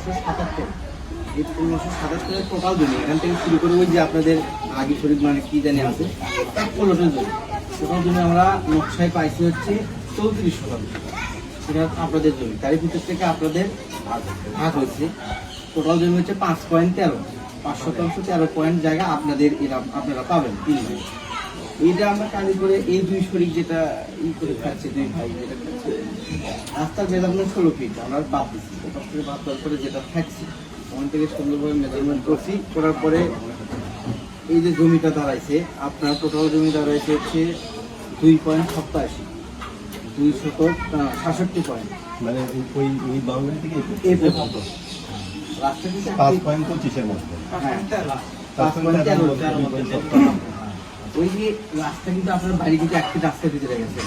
1577। এই 1577 টোটাল জমি এখান থেকে শুরু করে ওই যে আপনাদের আগে শরীর মানে কি জানি আছে 16 জমি, টোটাল জমি আমরা নকশায় পাইছি হচ্ছে 34%। সেটা আপনাদের জমি, তারই ভিতর থেকে আপনাদের ভাগ হয়েছে। টোটাল জমি হচ্ছে 5.13, 5 শতাংশ 13 পয়েন্ট জায়গা আপনাদের আপনারা পাবেন 3 ভাই। এইটা আমরা কাজে করে এই 2 শরিক যেটা করে খাচ্ছে 2 ভাই যেটা খাচ্ছে, রাস্তার মেজারমেন্ট 16 ফিট আমরা বাদ দিচ্ছি। ওটা করে বাদ দেওয়ার পরে যেটা থাকছে ওখান থেকে সুন্দরভাবে মেজারমেন্ট করছি, করার পরে এই যে জমিটা দাঁড়াইছে আপনার টোটাল জমি দাঁড়াইছে হচ্ছে 2.87, 267 পয়েন্ট, মানে ওই বাউন্ডারি থেকে এই পর্যন্ত রাস্তা কিন্তু 5.25 এর মধ্যে। হ্যাঁ 5.13 ওই যে রাস্তা কিন্তু আপনার বাড়ি কিন্তু একটি রাস্তা ভিতরে গেছে,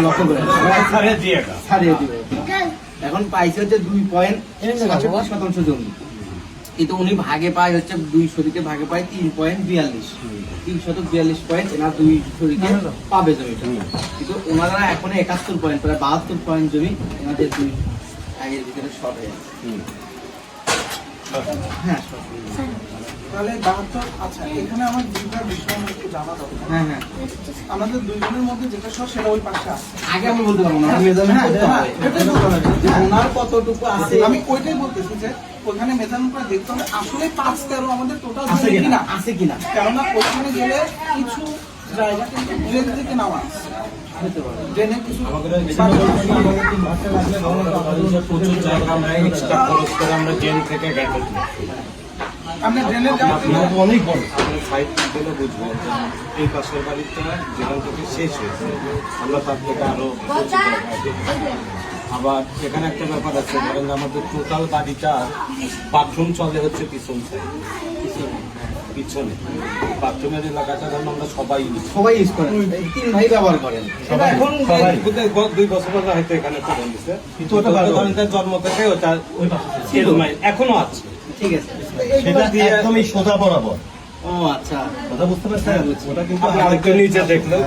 লক্ষ্য করে ছাড়িয়ে দিবে। এখন পাইছে হচ্ছে 2.67 জমি, কিন্তু উনি ভাগে পায় হচ্ছে 2 শরিকে ভাগে পায় 3.42, 342 পয়েন্ট এনার 2 শরিকে পাবে জমিটা। কিন্তু ওনারা এখন 71 পয়েন্ট, প্রায় 72 পয়েন্ট জমি এনাদের 2 আগের ভিতরে শর্ট হয়ে আছে। হ্যাঁ তাহলে 72। আচ্ছা, এখানে আমার দুইটা বিষয় আমার একটু জানা দরকার। হ্যাঁ হ্যাঁ আমাদের দুইজনের মধ্যে যেটা সব সেটা ওই পাশে আছে। আগে আমি বলতে পারবো না, মেজারমেন্ট করতে হবে যে ওনার কতটুকু আছে। আমি ওইটাই বলতেছি যে ওখানে মেজারমেন্ট করে দেখতে হবে আসলে 5-13 আমাদের টোটাল আছে কিনা, আছে কিনা কেননা ওইখানে গেলে কিছু জায়গা কিন্তু ড্রেন থেকে নামা আছে, হতে পারে। ড্রেনে কিছু প্রচুর জায়গা আমরা এক্সট্রা খরচ করে আমরা জেল থেকে গেটে আমরা ড্রেনে যাওয়ার জন্য অনেক বড় আমরা সাইড দিলে বুঝবো যে এই পাশের বাড়িটা যেখান থেকে শেষ হয়েছে আমরা তার থেকে আরো আবার এখানে একটা ব্যাপার আছে, ধরেন আমাদের টোটাল বাড়িটা বাথরুম চলে হচ্ছে পিছন সাইড, পিছনে বাথরুমের এলাকাটা ধরুন আমরা সবাই সবাই ইউজ করেন, 3 ভাই ব্যবহার করেন। সবাই এখন 2 বছর পর হয়তো এখানে করে দিচ্ছে, কিন্তু ওটা ধরেন তার জন্ম থেকে ওটা ওই পাশে এখনো আছে। ঠিক আছে, সেটা একদমই সোজা বরাবর। ও আচ্ছা, কথা বুঝতে পারছেন? ওটা কিন্তু আরেকটু নিচে দেখলেও